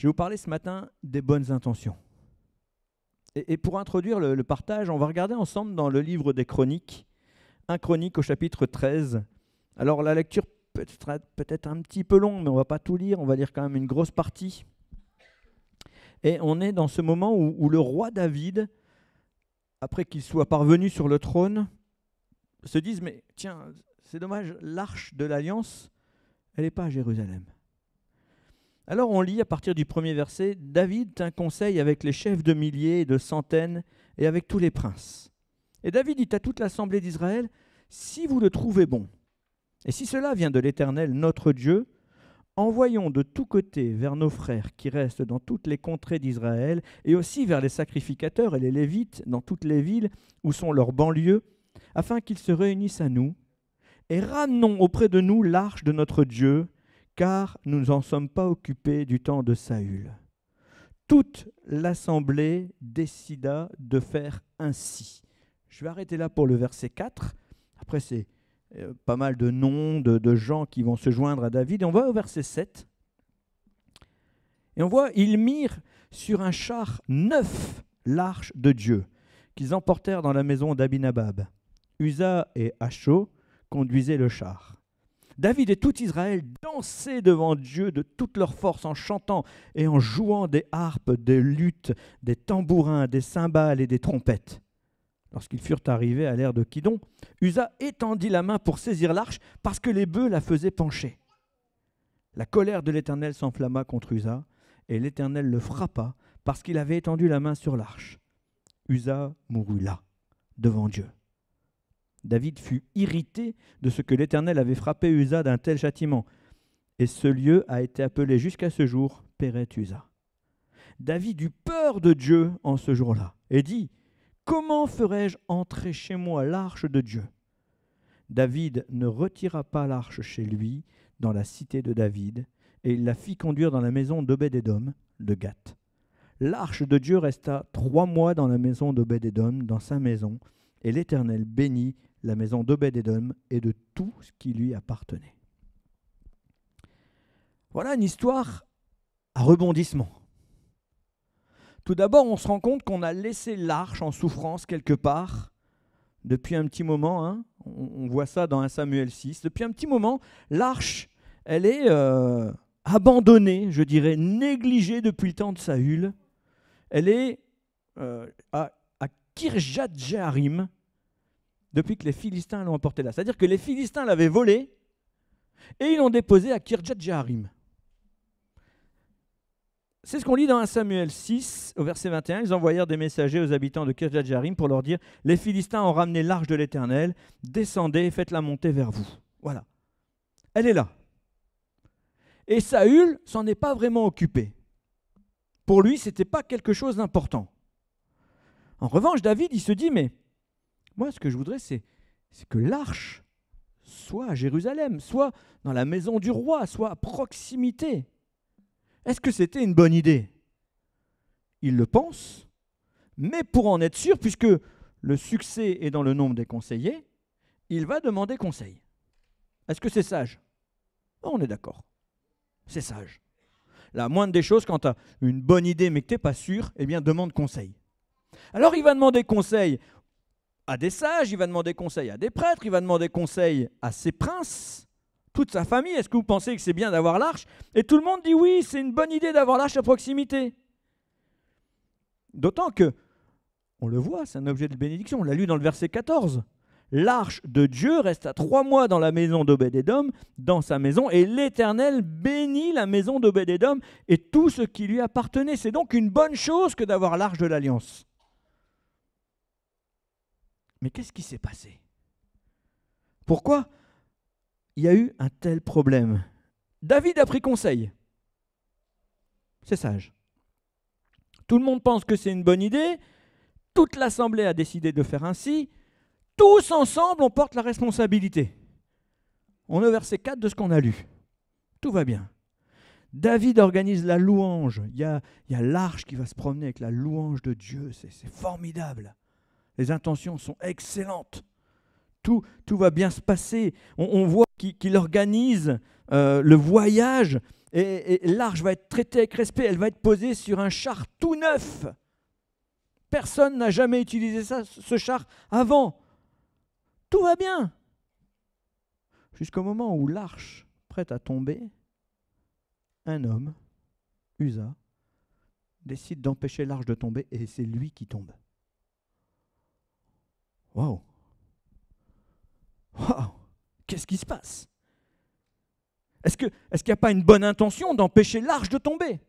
Je vais vous parler ce matin des bonnes intentions. Et pour introduire le partage, on va regarder ensemble dans le livre des Chroniques, 1 Chronique au chapitre 13. Alors la lecture peut-être un petit peu longue, mais on ne va pas tout lire, on va lire quand même une grosse partie. Et on est dans ce moment où le roi David, après qu'il soit parvenu sur le trône, se disent, mais tiens, c'est dommage, l'arche de l'Alliance, elle n'est pas à Jérusalem. Alors on lit à partir du premier verset, David tint conseil avec les chefs de milliers et de centaines et avec tous les princes. Et David dit à toute l'assemblée d'Israël, si vous le trouvez bon, et si cela vient de l'Éternel notre Dieu, envoyons de tous côtés vers nos frères qui restent dans toutes les contrées d'Israël et aussi vers les sacrificateurs et les Lévites dans toutes les villes où sont leurs banlieues, afin qu'ils se réunissent à nous, et ramenons auprès de nous l'arche de notre Dieu, car nous n'en sommes pas occupés du temps de Saül. Toute l'assemblée décida de faire ainsi. Je vais arrêter là pour le verset 4. Après, c'est pas mal de noms de gens qui vont se joindre à David. Et on va au verset 7. Et on voit, ils mirent sur un char neuf l'arche de Dieu, qu'ils emportèrent dans la maison d'Abinadab. Uza et Acho conduisaient le char. David et tout Israël dansaient devant Dieu de toute leur force en chantant et en jouant des harpes, des luths, des tambourins, des cymbales et des trompettes. Lorsqu'ils furent arrivés à l'ère de Kidon, Uza étendit la main pour saisir l'arche parce que les bœufs la faisaient pencher. La colère de l'Éternel s'enflamma contre Uza et l'Éternel le frappa parce qu'il avait étendu la main sur l'arche. Uza mourut là, devant Dieu. David fut irrité de ce que l'Éternel avait frappé Uza d'un tel châtiment. Et ce lieu a été appelé jusqu'à ce jour Péret Uza. David eut peur de Dieu en ce jour-là et dit, « Comment ferai-je entrer chez moi l'arche de Dieu ?» David ne retira pas l'arche chez lui dans la cité de David, et il la fit conduire dans la maison d'Obed-Édom de Gath. L'arche de Dieu resta 3 mois dans la maison d'Obed-Édom, dans sa maison, et l'Éternel bénit la maison d'Obed-Édom et de tout ce qui lui appartenait. Voilà une histoire à rebondissement. Tout d'abord, on se rend compte qu'on a laissé l'arche en souffrance quelque part depuis un petit moment. Hein. On voit ça dans 1 Samuel 6. Depuis un petit moment, l'arche, elle est abandonnée, je dirais, négligée depuis le temps de Saül. Elle est à Kirjat-Jearim, depuis que les Philistins l'ont emporté là. C'est-à-dire que les Philistins l'avaient volée et ils l'ont déposée à Kirjat-Jearim. C'est ce qu'on lit dans 1 Samuel 6, au verset 21. Ils envoyèrent des messagers aux habitants de Kirjat-Jearim pour leur dire « Les Philistins ont ramené l'arche de l'Éternel, descendez et faites-la monter vers vous. » Voilà. Elle est là. Et Saül s'en est pas vraiment occupé. Pour lui, ce n'était pas quelque chose d'important. En revanche, David, il se dit « Mais moi, ce que je voudrais, c'est que l'arche soit à Jérusalem, soit dans la maison du roi, soit à proximité. » Est-ce que c'était une bonne idée? Il le pense, mais pour en être sûr, puisque le succès est dans le nombre des conseillers, il va demander conseil. Est-ce que c'est sage? On est d'accord, c'est sage. La moindre des choses, quand tu as une bonne idée mais que tu n'es pas sûr, eh bien demande conseil. Alors il va demander conseil à des sages, il va demander conseil à des prêtres, il va demander conseil à ses princes, toute sa famille. Est-ce que vous pensez que c'est bien d'avoir l'arche? Et tout le monde dit oui, c'est une bonne idée d'avoir l'arche à proximité. D'autant que, on le voit, c'est un objet de bénédiction, on l'a lu dans le verset 14. L'arche de Dieu reste à 3 mois dans la maison d'Obed-Édom, dans sa maison, et l'Éternel bénit la maison d'Obed-Édom et tout ce qui lui appartenait. C'est donc une bonne chose que d'avoir l'arche de l'Alliance. Mais qu'est-ce qui s'est passé? Pourquoi il y a eu un tel problème? David a pris conseil. C'est sage. Tout le monde pense que c'est une bonne idée. Toute l'assemblée a décidé de faire ainsi. Tous ensemble, on porte la responsabilité. On est au verset 4 de ce qu'on a lu. Tout va bien. David organise la louange. Il y a l'arche qui va se promener avec la louange de Dieu. C'est formidable. Les intentions sont excellentes. Tout va bien se passer. On voit qu'il organise le voyage Et l'arche va être traitée avec respect, elle va être posée sur un char tout neuf. Personne n'a jamais utilisé ce char avant. Tout va bien. Jusqu'au moment où l'arche, prête à tomber, un homme, Uza, décide d'empêcher l'arche de tomber et c'est lui qui tombe. Waouh! Waouh! Qu'est-ce qui se passe? Est-ce qu'il n'y a pas une bonne intention d'empêcher l'arche de tomber?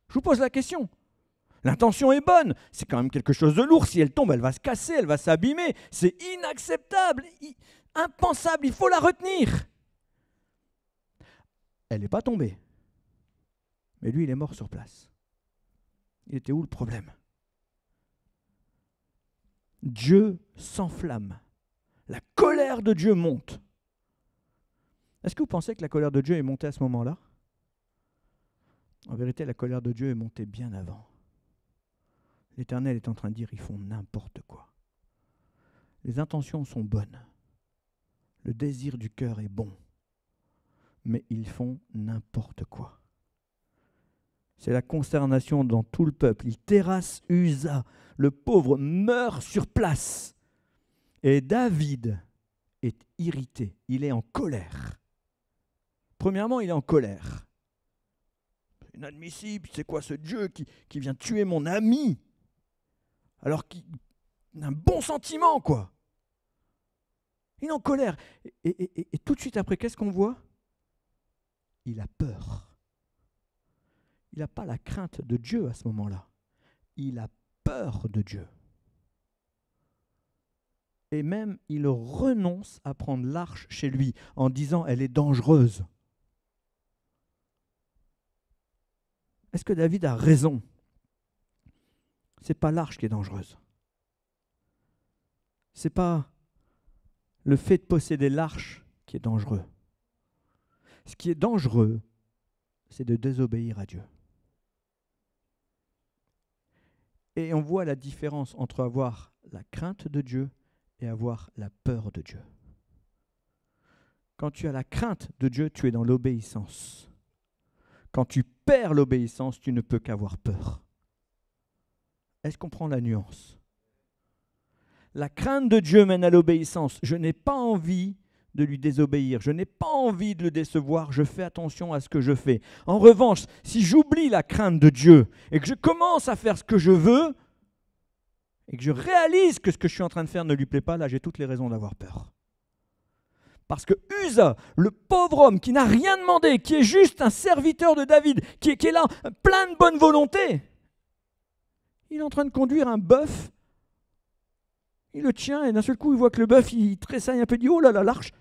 Je vous pose la question. L'intention est bonne, c'est quand même quelque chose de lourd. Si elle tombe, elle va se casser, elle va s'abîmer. C'est inacceptable, impensable, il faut la retenir. Elle n'est pas tombée. Mais lui, il est mort sur place. Il était où le problème? Dieu s'enflamme. La colère de Dieu monte. Est-ce que vous pensez que la colère de Dieu est montée à ce moment-là? En vérité, la colère de Dieu est montée bien avant. L'Éternel est en train de dire, ils font n'importe quoi. Les intentions sont bonnes. Le désir du cœur est bon. Mais ils font n'importe quoi. C'est la consternation dans tout le peuple. Ils terrassent Uza. Le pauvre meurt sur place. Et David est irrité. Il est en colère. Premièrement, il est en colère. C'est inadmissible. C'est quoi ce Dieu qui vient tuer mon ami? Alors qu'il a un bon sentiment, quoi. Il est en colère. Et tout de suite après, qu'est-ce qu'on voit? Il a peur. Il n'a pas la crainte de Dieu à ce moment-là. Il a peur de Dieu. Et même, il renonce à prendre l'arche chez lui en disant elle est dangereuse. Est-ce que David a raison? Ce n'est pas l'arche qui est dangereuse. Ce n'est pas le fait de posséder l'arche qui est dangereux. Ce qui est dangereux, c'est de désobéir à Dieu. Et on voit la différence entre avoir la crainte de Dieu et avoir la peur de Dieu. Quand tu as la crainte de Dieu, tu es dans l'obéissance. Quand tu perds l'obéissance, tu ne peux qu'avoir peur. Est-ce qu'on prend la nuance? La crainte de Dieu mène à l'obéissance. Je n'ai pas envie de lui désobéir. Je n'ai pas envie de le décevoir. Je fais attention à ce que je fais. En revanche, si j'oublie la crainte de Dieu et que je commence à faire ce que je veux et que je réalise que ce que je suis en train de faire ne lui plaît pas, là j'ai toutes les raisons d'avoir peur. Parce que Uza, le pauvre homme qui n'a rien demandé, qui est juste un serviteur de David, qui est là plein de bonne volonté, il est en train de conduire un bœuf. Il le tient et d'un seul coup il voit que le bœuf il tressaille un peu, il dit oh là là, l'arche.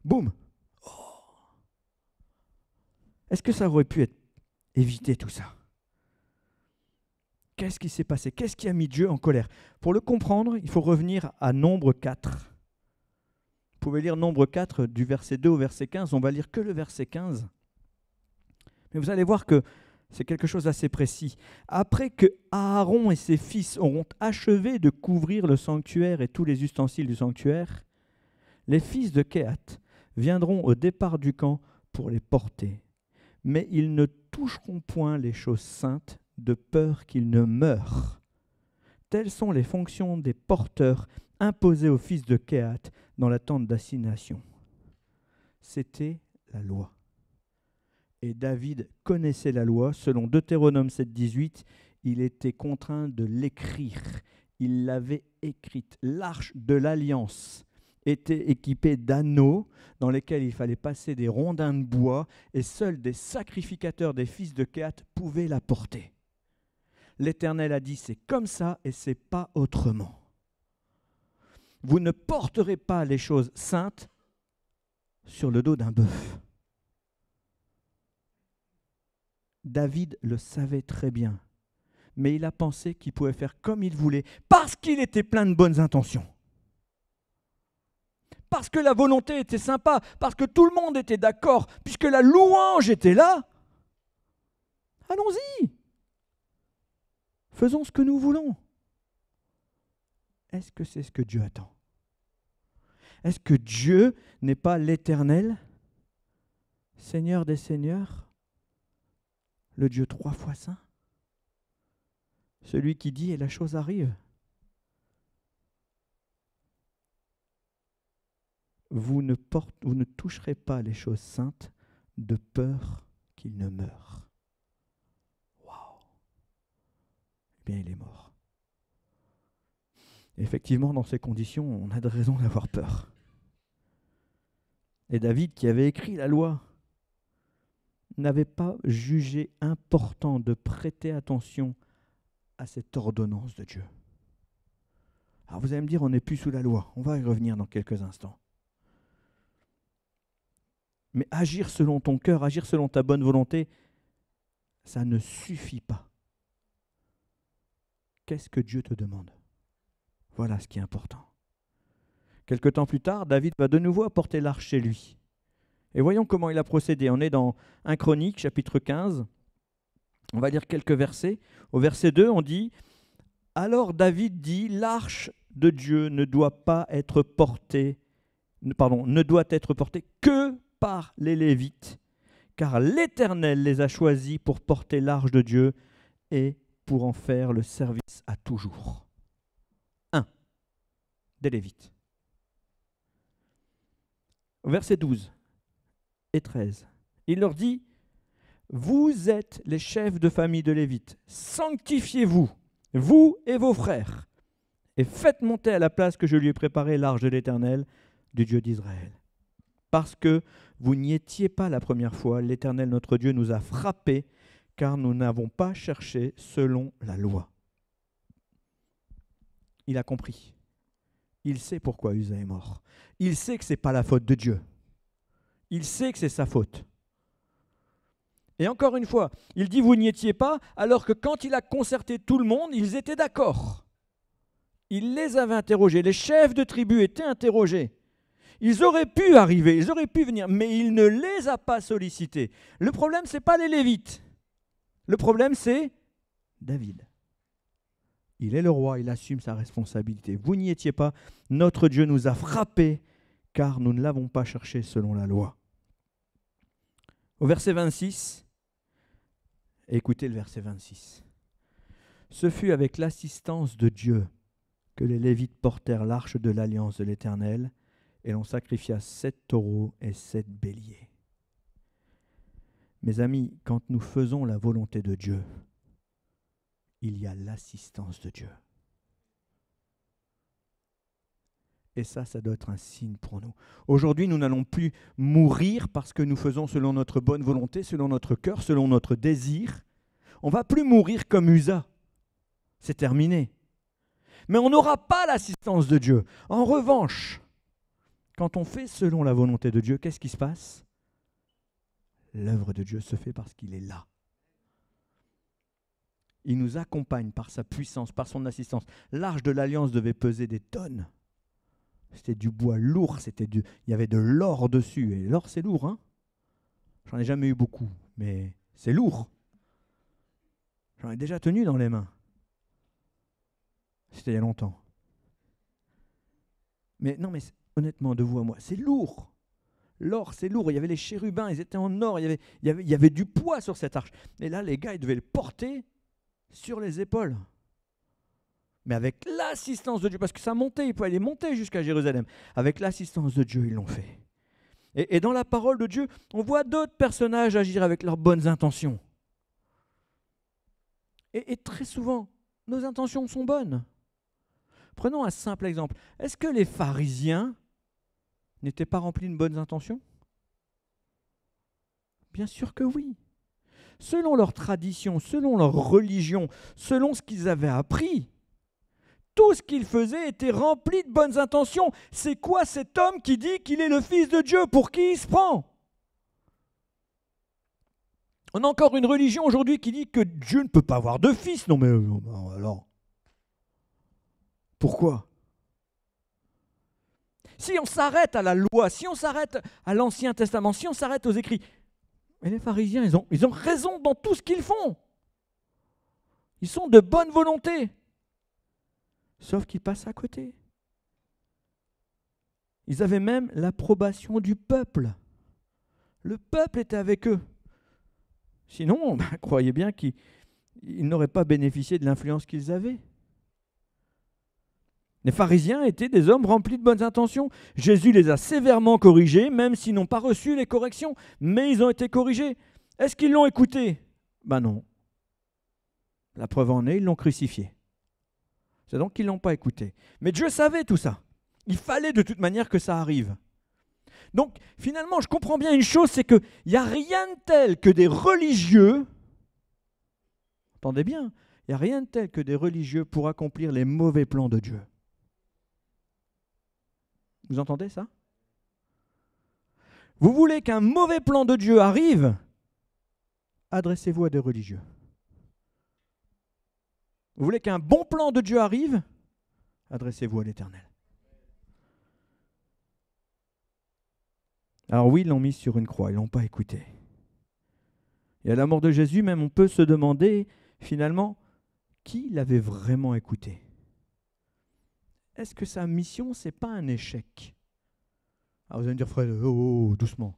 Boum. Oh. Est-ce que ça aurait pu être évité tout ça? Qu'est-ce qui s'est passé? Qu'est-ce qui a mis Dieu en colère? Pour le comprendre, il faut revenir à Nombre 4. Vous pouvez lire Nombre 4 du verset 2 au verset 15. On va lire que le verset 15. Mais vous allez voir que c'est quelque chose d'assez précis. Après que Aaron et ses fils auront achevé de couvrir le sanctuaire et tous les ustensiles du sanctuaire, les fils de Kehath viendront au départ du camp pour les porter. Mais ils ne toucheront point les choses saintes de peur qu'ils ne meurent. Telles sont les fonctions des porteurs imposées aux fils de Kehath dans la tente d'assignation. C'était la loi. Et David connaissait la loi. Selon Deutéronome 7,18, il était contraint de l'écrire. Il l'avait écrite. L'arche de l'alliance était équipée d'anneaux dans lesquels il fallait passer des rondins de bois et seuls des sacrificateurs des fils de Kehath pouvaient la porter. L'Éternel a dit, c'est comme ça et c'est pas autrement. Vous ne porterez pas les choses saintes sur le dos d'un bœuf. David le savait très bien, mais il a pensé qu'il pouvait faire comme il voulait parce qu'il était plein de bonnes intentions. Parce que la volonté était sympa, parce que tout le monde était d'accord, puisque la louange était là. Allons-y. Faisons ce que nous voulons. Est-ce que c'est ce que Dieu attend? Est-ce que Dieu n'est pas l'Éternel? Seigneur des seigneurs, le Dieu 3 fois saint, celui qui dit et la chose arrive. Vous ne toucherez pas les choses saintes de peur qu'il ne meure. Waouh! Eh bien, il est mort. Et effectivement, dans ces conditions, on a de raison d'avoir peur. Et David, qui avait écrit la loi, n'avait pas jugé important de prêter attention à cette ordonnance de Dieu. Alors vous allez me dire, on n'est plus sous la loi. On va y revenir dans quelques instants. Mais agir selon ton cœur, agir selon ta bonne volonté, ça ne suffit pas. Qu'est-ce que Dieu te demande? Voilà ce qui est important. Quelque temps plus tard, David va de nouveau apporter l'arche chez lui. Et voyons comment il a procédé. On est dans 1 Chronique, chapitre 15. On va lire quelques versets. Au verset 2, on dit « Alors David dit, l'arche de Dieu ne doit être portée que par les Lévites, car l'Éternel les a choisis pour porter l'arche de Dieu et pour en faire le service à toujours. » 1. Des Lévites. Au verset 12 et 13, il leur dit « Vous êtes les chefs de famille de Lévites, sanctifiez-vous, vous et vos frères, et faites monter à la place que je lui ai préparée l'arche de l'Éternel, du Dieu d'Israël. Parce que vous n'y étiez pas la première fois, l'Éternel notre Dieu nous a frappés, car nous n'avons pas cherché selon la loi. » Il a compris. Il sait pourquoi Uza est mort. Il sait que ce n'est pas la faute de Dieu. Il sait que c'est sa faute. Et encore une fois, il dit « vous n'y étiez pas », alors que quand il a concerté tout le monde, ils étaient d'accord. Il les avait interrogés, les chefs de tribu étaient interrogés. Ils auraient pu arriver, ils auraient pu venir, mais il ne les a pas sollicités. Le problème, ce n'est pas les Lévites. Le problème, c'est David. Il est le roi, il assume sa responsabilité. Vous n'y étiez pas, notre Dieu nous a frappés, car nous ne l'avons pas cherché selon la loi. Au verset 26, écoutez le verset 26. Ce fut avec l'assistance de Dieu que les Lévites portèrent l'arche de l'alliance de l'Éternel, et l'on sacrifia 7 taureaux et 7 béliers. Mes amis, quand nous faisons la volonté de Dieu, il y a l'assistance de Dieu. Et ça doit être un signe pour nous. Aujourd'hui, nous n'allons plus mourir parce que nous faisons selon notre bonne volonté, selon notre cœur, selon notre désir. On ne va plus mourir comme Uza. C'est terminé. Mais on n'aura pas l'assistance de Dieu. En revanche, quand on fait selon la volonté de Dieu, qu'est-ce qui se passe? L'œuvre de Dieu se fait parce qu'il est là. Il nous accompagne par sa puissance, par son assistance. L'arche de l'Alliance devait peser des tonnes. C'était du bois lourd, il y avait de l'or dessus. Et l'or, c'est lourd, hein? J'en ai jamais eu beaucoup, mais c'est lourd. J'en ai déjà tenu dans les mains. C'était il y a longtemps. Mais non, mais honnêtement, de vous à moi, c'est lourd. L'or, c'est lourd. Il y avait les chérubins, ils étaient en or. Il y avait du poids sur cette arche. Et là, les gars, ils devaient le porter sur les épaules. Mais avec l'assistance de Dieu, parce que ça montait, il pouvait aller monter jusqu'à Jérusalem. Avec l'assistance de Dieu, ils l'ont fait. Et dans la parole de Dieu, on voit d'autres personnages agir avec leurs bonnes intentions. Et très souvent, nos intentions sont bonnes. Prenons un simple exemple. Est-ce que les pharisiens n'étaient pas remplis de bonnes intentions? Bien sûr que oui. Selon leur tradition, selon leur religion, selon ce qu'ils avaient appris, tout ce qu'ils faisaient était rempli de bonnes intentions. C'est quoi cet homme qui dit qu'il est le Fils de Dieu? Pour qui il se prend? On a encore une religion aujourd'hui qui dit que Dieu ne peut pas avoir de fils. Non mais alors, pourquoi? Si on s'arrête à la loi, si on s'arrête à l'Ancien Testament, si on s'arrête aux écrits, mais les pharisiens, ils ont raison dans tout ce qu'ils font. Ils sont de bonne volonté. Sauf qu'ils passent à côté. Ils avaient même l'approbation du peuple. Le peuple était avec eux. Sinon, croyez bien qu'ils n'auraient pas bénéficié de l'influence qu'ils avaient. Les pharisiens étaient des hommes remplis de bonnes intentions. Jésus les a sévèrement corrigés, même s'ils n'ont pas reçu les corrections. Mais ils ont été corrigés. Est-ce qu'ils l'ont écouté? Ben non. La preuve en est, ils l'ont crucifié. C'est donc qu'ils ne l'ont pas écouté. Mais Dieu savait tout ça. Il fallait de toute manière que ça arrive. Donc finalement, je comprends bien une chose, c'est qu'il n'y a rien de tel que des religieux, entendez bien, il n'y a rien de tel que des religieux pour accomplir les mauvais plans de Dieu. Vous entendez ça? Vous voulez qu'un mauvais plan de Dieu arrive? Adressez-vous à des religieux. Vous voulez qu'un bon plan de Dieu arrive? Adressez-vous à l'Éternel. Alors oui, ils l'ont mis sur une croix, ils ne l'ont pas écouté. Et à la mort de Jésus, même, on peut se demander, finalement, qui l'avait vraiment écouté? Est-ce que sa mission, ce n'est pas un échec? Alors vous allez me dire, frère, doucement.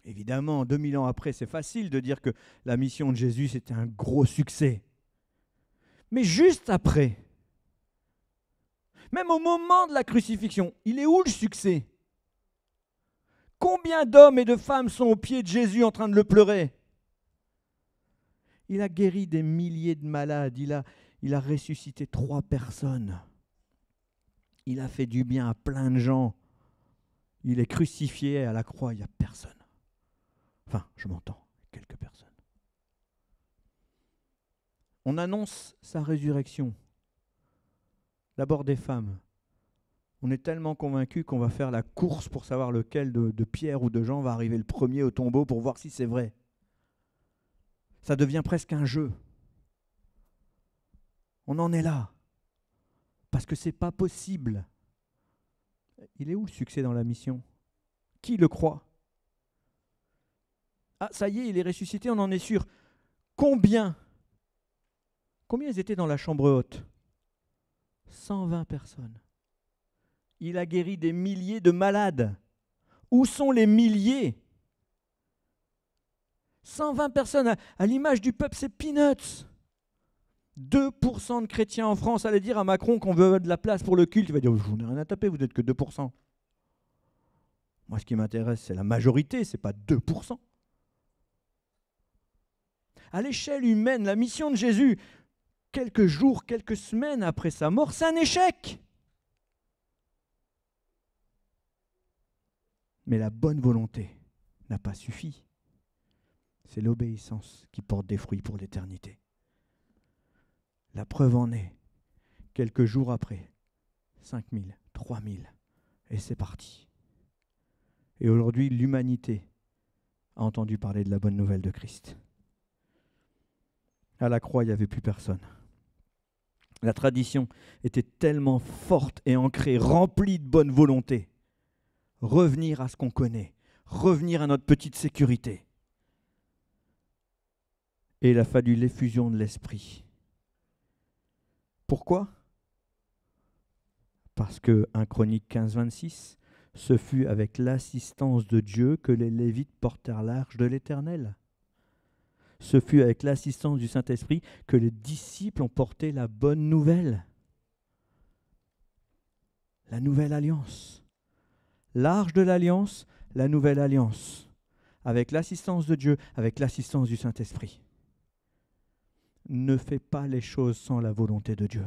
Évidemment, 2000 ans après, c'est facile de dire que la mission de Jésus, c'était un gros succès. Mais juste après, même au moment de la crucifixion, il est où le succès? Combien d'hommes et de femmes sont aux pieds de Jésus en train de le pleurer? Il a guéri des milliers de malades, il a ressuscité 3 personnes. Il a fait du bien à plein de gens. Il est crucifié à la croix, il n'y a personne. Enfin, je m'entends, quelques personnes. On annonce sa résurrection. D'abord des femmes. On est tellement convaincus qu'on va faire la course pour savoir lequel de Pierre ou de Jean va arriver le premier au tombeau pour voir si c'est vrai. Ça devient presque un jeu. On en est là. Parce que ce n'est pas possible. Il est où le succès dans la mission? Qui le croit? Ah, ça y est, il est ressuscité, on en est sûr. Combien ils étaient dans la chambre haute? 120 personnes. Il a guéri des milliers de malades. Où sont les milliers? 120 personnes, à l'image du peuple, c'est peanuts. 2% de chrétiens en France allaient dire à Macron qu'on veut de la place pour le culte. Il va dire, je n'ai rien à taper, vous n'êtes que 2%. Moi, ce qui m'intéresse, c'est la majorité, ce n'est pas 2%. À l'échelle humaine, la mission de Jésus, quelques jours, quelques semaines après sa mort, c'est un échec. Mais la bonne volonté n'a pas suffi. C'est l'obéissance qui porte des fruits pour l'éternité. La preuve en est, quelques jours après, 5000, 3000, et c'est parti. Et aujourd'hui, l'humanité a entendu parler de la bonne nouvelle de Christ. À la croix, il n'y avait plus personne. La tradition était tellement forte et ancrée, remplie de bonne volonté. Revenir à ce qu'on connaît, revenir à notre petite sécurité. Et il a fallu l'effusion de l'Esprit. Pourquoi? Parce que 1 Chronique 15, 26, ce fut avec l'assistance de Dieu que les Lévites portèrent l'arche de l'Éternel. Ce fut avec l'assistance du Saint-Esprit que les disciples ont porté la bonne nouvelle. La nouvelle alliance. L'arche de l'alliance, la nouvelle alliance. Avec l'assistance de Dieu, avec l'assistance du Saint-Esprit. Ne fais pas les choses sans la volonté de Dieu.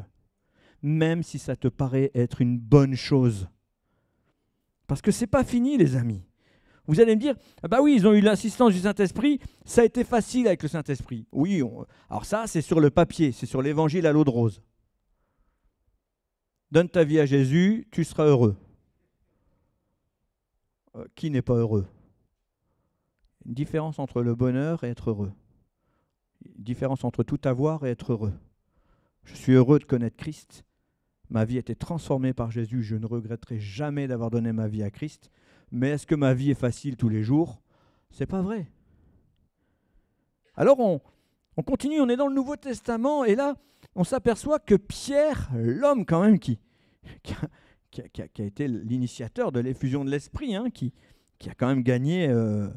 Même si ça te paraît être une bonne chose. Parce que ce n'est pas fini, les amis. Vous allez me dire, ah bah oui, ils ont eu l'assistance du Saint-Esprit, ça a été facile avec le Saint-Esprit. Oui, alors ça, c'est sur le papier, c'est sur l'évangile à l'eau de rose. Donne ta vie à Jésus, tu seras heureux. Qui n'est pas heureux? Une différence entre le bonheur et être heureux. Une différence entre tout avoir et être heureux. Je suis heureux de connaître Christ. Ma vie a été transformée par Jésus. Je ne regretterai jamais d'avoir donné ma vie à Christ. Mais est-ce que ma vie est facile tous les jours? C'est pas vrai. Alors on continue, on est dans le Nouveau Testament et là, on s'aperçoit que Pierre, l'homme quand même qui a été l'initiateur de l'effusion de l'Esprit, qui qui a quand même gagné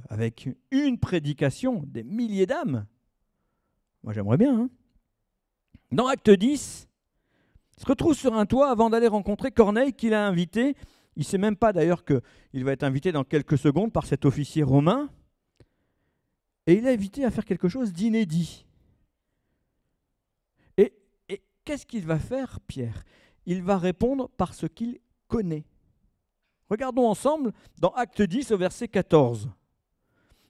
avec une prédication des milliers d'âmes. Moi, j'aimerais bien. Hein. Dans Acte 10, il se retrouve sur un toit avant d'aller rencontrer Corneille qu'il a invité. Il ne sait même pas d'ailleurs qu'il va être invité dans quelques secondes par cet officier romain. Et il est invité à faire quelque chose d'inédit. Et qu'est-ce qu'il va faire, Pierre? Il va répondre par ce qu'il connaît. Regardons ensemble dans Acte 10 au verset 14.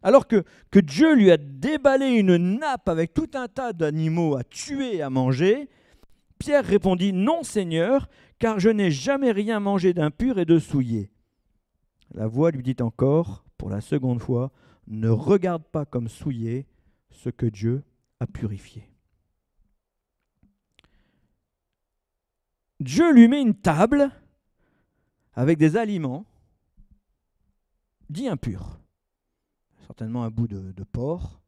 Alors que Dieu lui a déballé une nappe avec tout un tas d'animaux à tuer et à manger, Pierre répondit « Non, Seigneur, car je n'ai jamais rien mangé d'impur et de souillé. » La voix lui dit encore, pour la seconde fois, « Ne regarde pas comme souillé ce que Dieu a purifié. » Dieu lui met une table avec des aliments dits impurs. Certainement un bout de porc.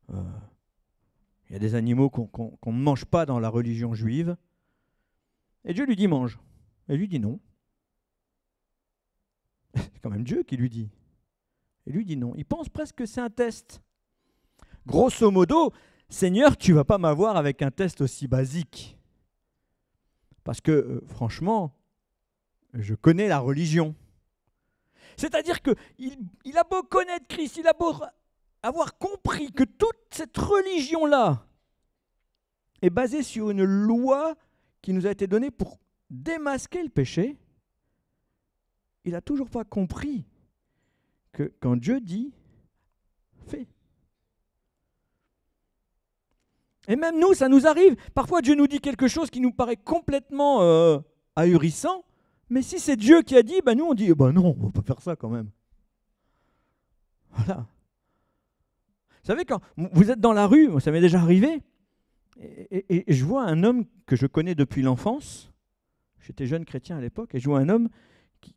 Il y a des animaux qu'on ne mange pas dans la religion juive. Et Dieu lui dit mange. Et lui dit non. C'est quand même Dieu qui lui dit. Et lui dit non. Il pense presque que c'est un test. Grosso modo, Seigneur, tu ne vas pas m'avoir avec un test aussi basique. Parce que franchement, je connais la religion. C'est-à-dire qu'il a beau connaître Christ, il a beau avoir compris que toute cette religion-là est basée sur une loi qui nous a été donnée pour démasquer le péché, il n'a toujours pas compris que quand Dieu dit, fais. Et même nous, ça nous arrive. Parfois, Dieu nous dit quelque chose qui nous paraît complètement ahurissant, mais si c'est Dieu qui a dit, ben nous on dit, ben non, on ne va pas faire ça quand même. Voilà. Vous savez, quand vous êtes dans la rue, ça m'est déjà arrivé, et je vois un homme que je connais depuis l'enfance, j'étais jeune chrétien à l'époque, et je vois un homme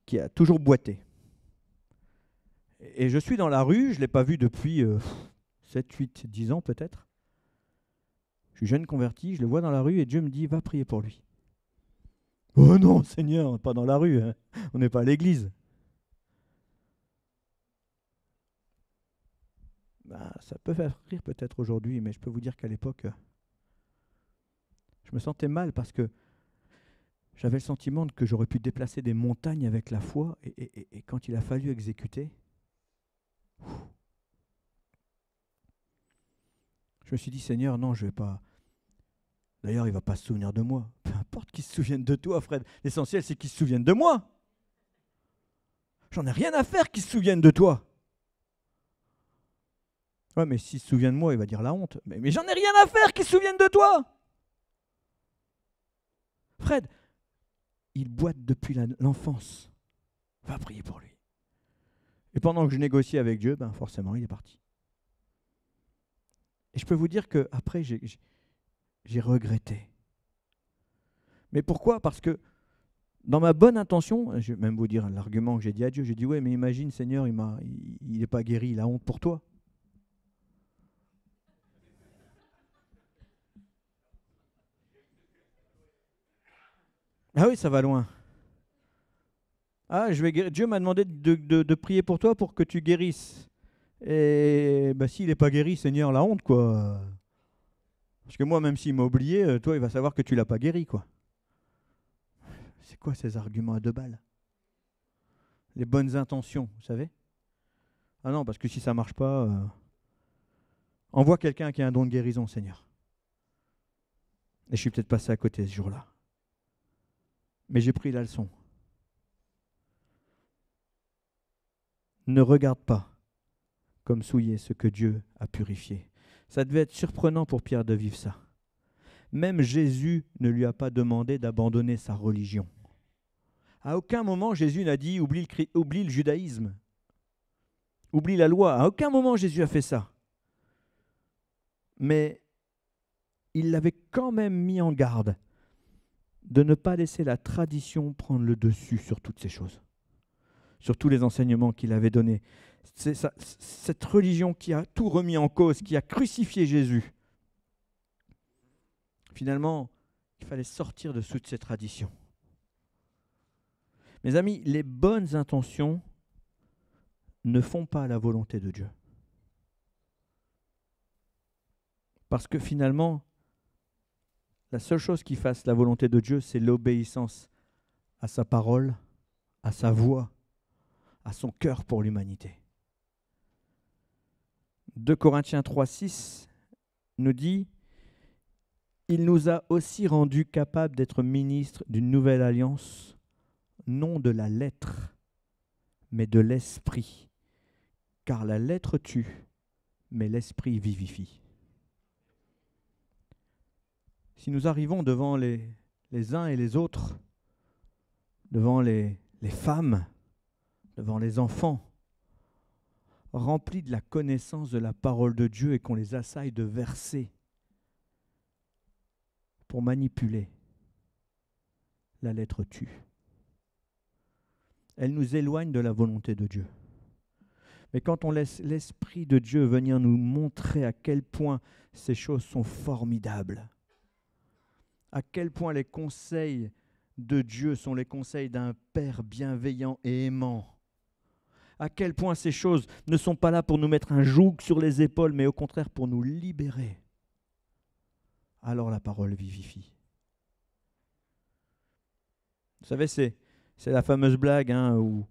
qui a toujours boité. Et je suis dans la rue, je ne l'ai pas vu depuis 7, 8, 10 ans peut-être. Je suis jeune converti, je le vois dans la rue et Dieu me dit, va prier pour lui. Oh non, Seigneur, pas dans la rue, hein. On n'est pas à l'église. Ben, ça peut faire rire peut-être aujourd'hui, mais je peux vous dire qu'à l'époque, je me sentais mal parce que j'avais le sentiment que j'aurais pu déplacer des montagnes avec la foi et quand il a fallu exécuter, je me suis dit, Seigneur, non, je ne vais pas. D'ailleurs, il ne va pas se souvenir de moi. Peu importe qu'il se souvienne de toi, Fred. L'essentiel, c'est qu'il se souvienne de moi. J'en ai rien à faire qu'il se souvienne de toi. Ouais, mais s'il se souvient de moi, il va dire la honte. Mais j'en ai rien à faire qu'il se souvienne de toi. Fred, il boite depuis l'enfance. Va prier pour lui. Et pendant que je négociais avec Dieu, ben forcément, il est parti. Et je peux vous dire qu'après, j'ai regretté. Mais pourquoi? Parce que dans ma bonne intention, je vais même vous dire l'argument que j'ai dit à Dieu, j'ai dit, ouais, mais imagine, Seigneur, il n'est pas guéri, il a honte pour toi. Ah oui, ça va loin. Ah, Dieu m'a demandé de prier pour toi pour que tu guérisses. Et ben, s'il n'est pas guéri, Seigneur, la honte, quoi. Parce que moi, même s'il m'a oublié, toi, il va savoir que tu ne l'as pas guéri, quoi. C'est quoi ces arguments à 2 balles? Les bonnes intentions, vous savez? Ah non, parce que si ça ne marche pas, envoie quelqu'un qui a un don de guérison, Seigneur. Et je suis peut-être passé à côté ce jour-là. Mais j'ai pris la leçon. Ne regarde pas comme souillé ce que Dieu a purifié. Ça devait être surprenant pour Pierre de vivre ça. Même Jésus ne lui a pas demandé d'abandonner sa religion. À aucun moment Jésus n'a dit oublie le judaïsme, oublie la loi. À aucun moment Jésus a fait ça. Mais il l'avait quand même mis en garde de ne pas laisser la tradition prendre le dessus sur toutes ces choses, sur tous les enseignements qu'il avait donnés. C'est cette religion qui a tout remis en cause, qui a crucifié Jésus. Finalement, il fallait sortir de toutes ces traditions. Mes amis, les bonnes intentions ne font pas la volonté de Dieu. Parce que finalement, la seule chose qui fasse la volonté de Dieu, c'est l'obéissance à sa parole, à sa voix, à son cœur pour l'humanité. 2 Corinthiens 3,6 nous dit « Il nous a aussi rendus capables d'être ministres d'une nouvelle alliance, non de la lettre, mais de l'esprit. Car la lettre tue, mais l'esprit vivifie. » Si nous arrivons devant les uns et les autres, devant les femmes, devant les enfants, remplis de la connaissance de la parole de Dieu et qu'on les assaille de versets pour manipuler, la lettre tue. Elle nous éloigne de la volonté de Dieu. Mais quand on laisse l'Esprit de Dieu venir nous montrer à quel point ces choses sont formidables, à quel point les conseils de Dieu sont les conseils d'un Père bienveillant et aimant, à quel point ces choses ne sont pas là pour nous mettre un joug sur les épaules, mais au contraire pour nous libérer, alors la parole vivifie. Vous savez, c'est la fameuse blague où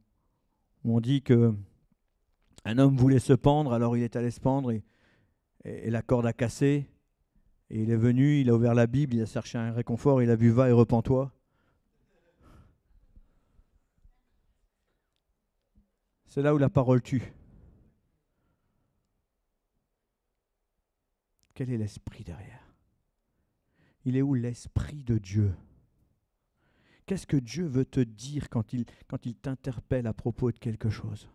on dit que un homme voulait se pendre, alors il est allé se pendre et la corde a cassé. Et il est venu, il a ouvert la Bible, il a cherché un réconfort, il a vu « Va et repens-toi ». C'est là où la parole tue. Quel est l'esprit derrière? Il est où l'esprit de Dieu? Qu'est-ce que Dieu veut te dire quand il t'interpelle à propos de quelque chose?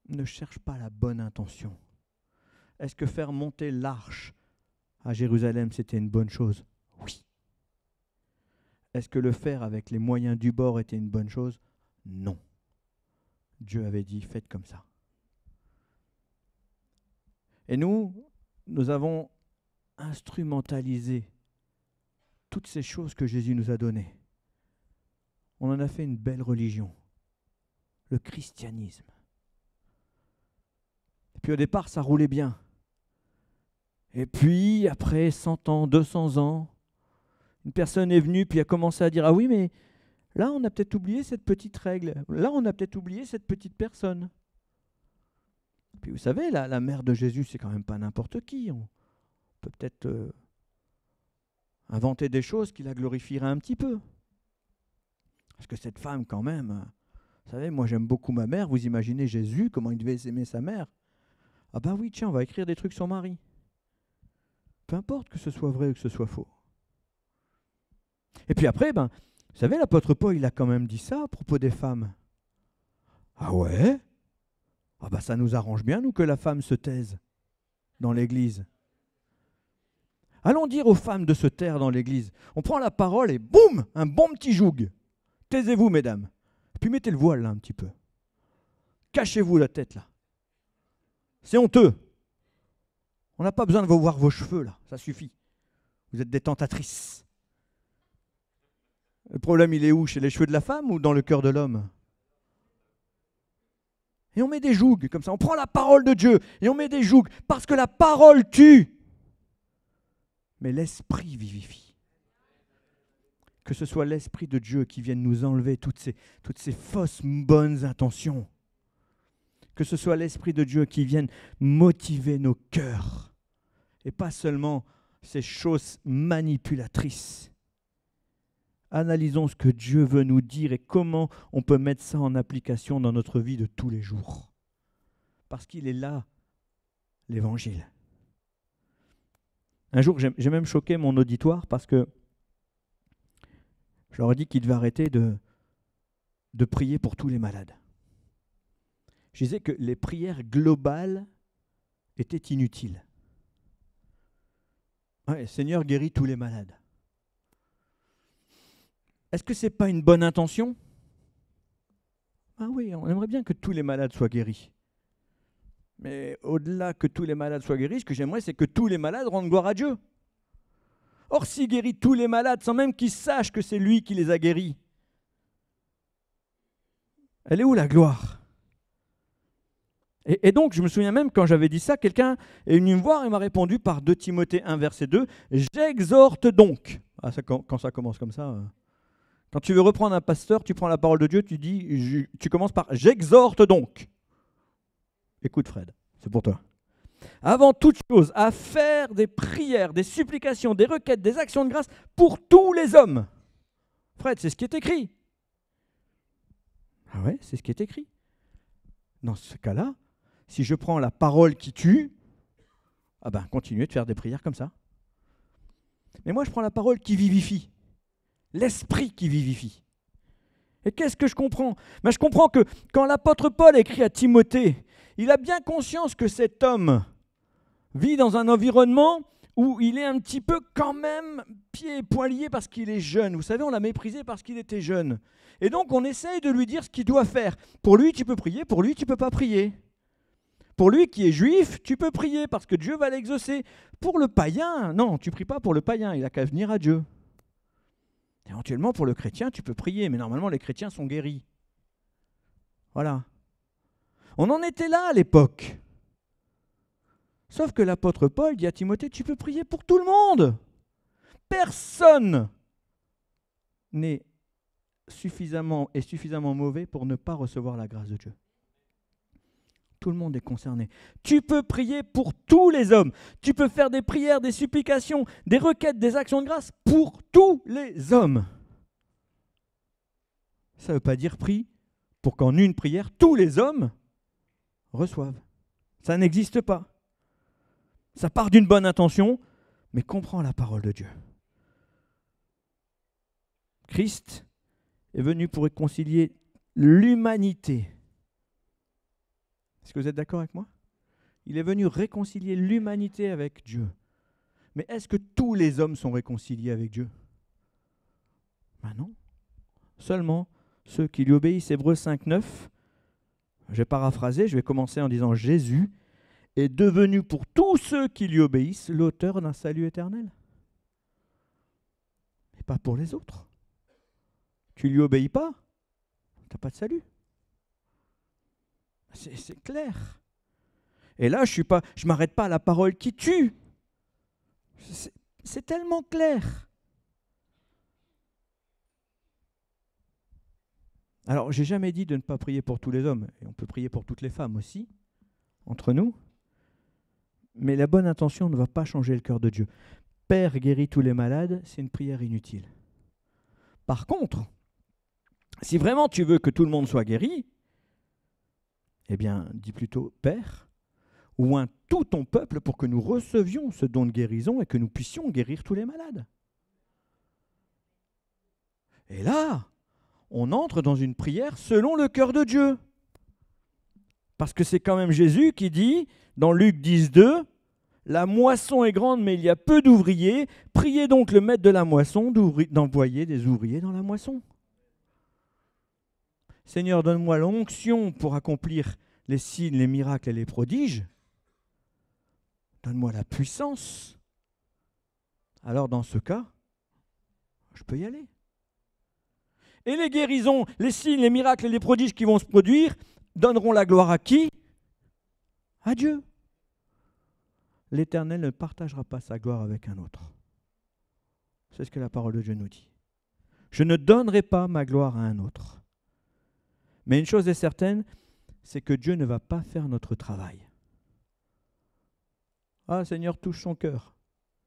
Ne cherche pas la bonne intention. Est-ce que faire monter l'arche à Jérusalem, c'était une bonne chose? Oui. Est-ce que le faire avec les moyens du bord était une bonne chose? Non. Dieu avait dit, faites comme ça. Et nous avons instrumentalisé toutes ces choses que Jésus nous a données. On en a fait une belle religion, le christianisme. Et puis au départ, ça roulait bien. Et puis, après 100 ans, 200 ans, une personne est venue puis a commencé à dire « Ah oui, mais là, on a peut-être oublié cette petite règle. Là, on a peut-être oublié cette petite personne. » Puis vous savez, la mère de Jésus, c'est quand même pas n'importe qui. On peut peut-être inventer des choses qui la glorifieraient un petit peu. Parce que cette femme, quand même, vous savez, moi j'aime beaucoup ma mère. Vous imaginez Jésus, comment il devait aimer sa mère? Ah ben oui, tiens, on va écrire des trucs sur Marie. Peu importe que ce soit vrai ou que ce soit faux. Et puis après, vous savez, l'apôtre Paul, il a quand même dit ça à propos des femmes. Ah ouais? Ah ben ça nous arrange bien, nous, que la femme se taise dans l'église. Allons dire aux femmes de se taire dans l'église. On prend la parole et boum, un bon petit joug. Taisez-vous, mesdames. Puis mettez le voile là un petit peu. Cachez-vous la tête là. C'est honteux. On n'a pas besoin de voir vos cheveux là, ça suffit. Vous êtes des tentatrices. Le problème, il est où? Chez les cheveux de la femme ou dans le cœur de l'homme? Et on met des jougs comme ça. On prend la parole de Dieu et on met des jougs parce que la parole tue. Mais l'esprit vivifie. Que ce soit l'esprit de Dieu qui vienne nous enlever toutes ces fausses bonnes intentions. Que ce soit l'Esprit de Dieu qui vienne motiver nos cœurs et pas seulement ces choses manipulatrices. Analysons ce que Dieu veut nous dire et comment on peut mettre ça en application dans notre vie de tous les jours. Parce qu'il est là, l'Évangile. Un jour, j'ai même choqué mon auditoire parce que je leur ai dit qu'ils devaient arrêter de prier pour tous les malades. Je disais que les prières globales étaient inutiles. Ouais, Seigneur, guéris tous les malades. Est-ce que ce n'est pas une bonne intention? Ah oui, on aimerait bien que tous les malades soient guéris. Mais au-delà que tous les malades soient guéris, ce que j'aimerais, c'est que tous les malades rendent gloire à Dieu. Or, s'il guérit tous les malades sans même qu'ils sachent que c'est lui qui les a guéris, Elle est où la gloire ? Et donc, je me souviens même, quand j'avais dit ça, quelqu'un est venu me voir et m'a répondu par 2 Timothée 1, verset 2, « J'exhorte donc ». Ah, quand ça commence comme ça, quand tu veux reprendre un pasteur, tu prends la parole de Dieu, tu commences par « J'exhorte donc ». Écoute Fred, c'est pour toi. Avant toute chose, à faire des prières, des supplications, des requêtes, des actions de grâce pour tous les hommes. Fred, c'est ce qui est écrit. Ah ouais, c'est ce qui est écrit. Dans ce cas-là, si je prends la parole qui tue, ah ben, continuez de faire des prières comme ça. Mais moi, je prends la parole qui vivifie, l'esprit qui vivifie. Et qu'est-ce que je comprends ? Ben, je comprends que quand l'apôtre Paul écrit à Timothée, il a bien conscience que cet homme vit dans un environnement où il est un petit peu quand même pieds et poings liés parce qu'il est jeune. Vous savez, on l'a méprisé parce qu'il était jeune. Et donc, on essaye de lui dire ce qu'il doit faire. Pour lui, tu peux prier, pour lui, tu ne peux pas prier. Pour lui qui est juif, tu peux prier parce que Dieu va l'exaucer. Pour le païen, non, tu ne pries pas pour le païen, il n'a qu'à venir à Dieu. Éventuellement, pour le chrétien, tu peux prier, mais normalement, les chrétiens sont guéris. Voilà. On en était là à l'époque. Sauf que l'apôtre Paul dit à Timothée, tu peux prier pour tout le monde. Personne n'est suffisamment mauvais pour ne pas recevoir la grâce de Dieu. Tout le monde est concerné. Tu peux prier pour tous les hommes. Tu peux faire des prières, des supplications, des requêtes, des actions de grâce pour tous les hommes. Ça ne veut pas dire prie pour qu'en une prière, tous les hommes reçoivent. Ça n'existe pas. Ça part d'une bonne intention, mais comprends la parole de Dieu. Christ est venu pour réconcilier l'humanité. Est-ce que vous êtes d'accord avec moi ? Il est venu réconcilier l'humanité avec Dieu. Mais est-ce que tous les hommes sont réconciliés avec Dieu ? Ben non. Seulement ceux qui lui obéissent. Hébreux 5, 9. Je vais paraphraser, je vais commencer en disant Jésus est devenu pour tous ceux qui lui obéissent l'auteur d'un salut éternel. Et pas pour les autres. Tu ne lui obéis pas, tu n'as pas de salut. C'est clair. Et là, je ne m'arrête pas à la parole qui tue. C'est tellement clair. Alors, je n'ai jamais dit de ne pas prier pour tous les hommes. Et on peut prier pour toutes les femmes aussi, entre nous. Mais la bonne intention ne va pas changer le cœur de Dieu. Père guéris tous les malades, c'est une prière inutile. Par contre, si vraiment tu veux que tout le monde soit guéri, eh bien, dis plutôt Père, oint tout ton peuple pour que nous recevions ce don de guérison et que nous puissions guérir tous les malades. Et là, on entre dans une prière selon le cœur de Dieu. Parce que c'est quand même Jésus qui dit, dans Luc 10, 2, « La moisson est grande, mais il y a peu d'ouvriers. Priez donc le maître de la moisson d'envoyer des ouvriers dans la moisson. » Seigneur, donne-moi l'onction pour accomplir les signes, les miracles et les prodiges. Donne-moi la puissance. Alors dans ce cas, je peux y aller. Et les guérisons, les signes, les miracles et les prodiges qui vont se produire donneront la gloire à qui ? À Dieu. L'Éternel ne partagera pas sa gloire avec un autre. C'est ce que la parole de Dieu nous dit. Je ne donnerai pas ma gloire à un autre. Mais une chose est certaine, c'est que Dieu ne va pas faire notre travail. Ah, Seigneur, touche son cœur.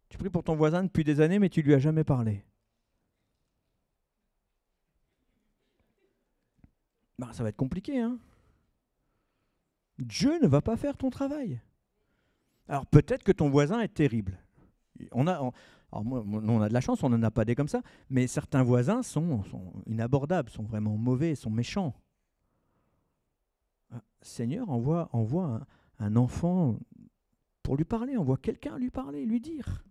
Tu pries pour ton voisin depuis des années, mais tu ne lui as jamais parlé. Ben, ça va être compliqué, hein ? Dieu ne va pas faire ton travail. Alors peut-être que ton voisin est terrible. On a de la chance, on n'en a pas des comme ça, mais certains voisins sont inabordables, sont vraiment mauvais, sont méchants. Seigneur, envoie un enfant pour lui parler, envoie quelqu'un lui parler, lui dire.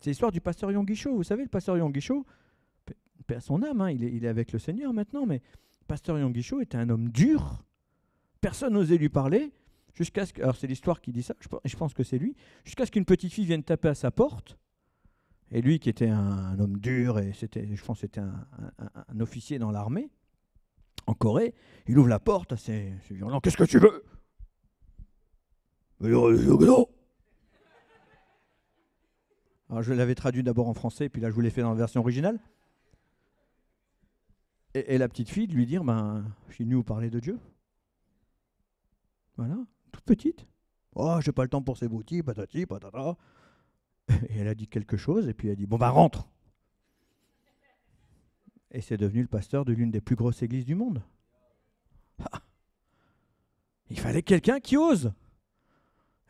C'est l'histoire du pasteur Yonguichaud. Vous savez, le pasteur Yonguichaud, paix à son âme, hein, il est avec le Seigneur maintenant, mais le pasteur Yonguichaud était un homme dur. Personne n'osait lui parler, jusqu'à ce que, alors c'est l'histoire qui dit ça, je pense que c'est lui, jusqu'à ce qu'une petite fille vienne taper à sa porte, et lui qui était un homme dur, et je pense que c'était un officier dans l'armée, en Corée, il ouvre la porte assez violent. Qu'est-ce que tu veux? Alors, je l'avais traduit d'abord en français, puis là je vous l'ai fait dans la version originale. Et la petite fille de lui dire, je suis venu vous parler de Dieu. Voilà, toute petite. Oh, j'ai pas le temps pour ces broutilles, patati, patata. Et elle a dit quelque chose, et puis elle a dit, rentre. Et c'est devenu le pasteur de l'une des plus grosses églises du monde. Ah, il fallait quelqu'un qui ose.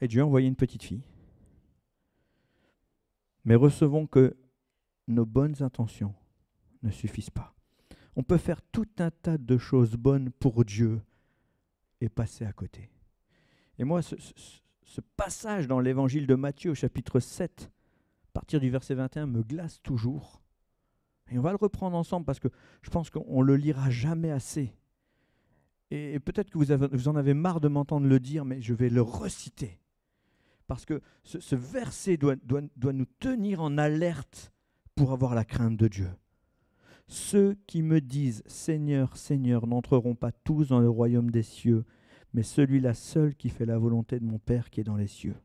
Et Dieu a envoyé une petite fille. Mais recevons que nos bonnes intentions ne suffisent pas. On peut faire tout un tas de choses bonnes pour Dieu et passer à côté. Et moi, ce passage dans l'évangile de Matthieu, au chapitre 7, à partir du verset 21, me glace toujours. Et on va le reprendre ensemble parce que je pense qu'on ne le lira jamais assez. Et peut-être que vous en avez marre de m'entendre le dire, mais je vais le reciter. Parce que ce verset doit nous tenir en alerte pour avoir la crainte de Dieu. Ceux qui me disent « Seigneur, Seigneur » n'entreront pas tous dans le royaume des cieux, mais celui-là seul qui fait la volonté de mon Père qui est dans les cieux.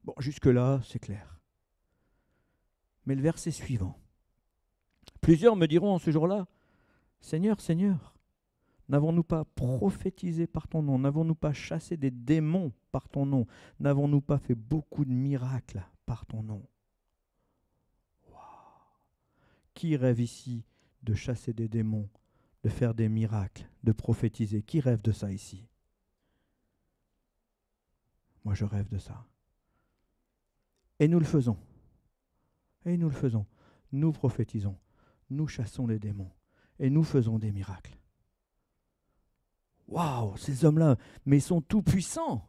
Bon, jusque-là, c'est clair. Mais le verset suivant. Plusieurs me diront en ce jour-là « Seigneur, Seigneur, n'avons-nous pas prophétisé par ton nom? N'avons-nous pas chassé des démons par ton nom? N'avons-nous pas fait beaucoup de miracles par ton nom ?» Qui rêve ici de chasser des démons, de faire des miracles, de prophétiser? Qui rêve de ça ici? Moi, je rêve de ça. Et nous le faisons. Et nous le faisons. Nous prophétisons. Nous chassons les démons. Et nous faisons des miracles. Waouh, ces hommes-là, mais ils sont tout puissants.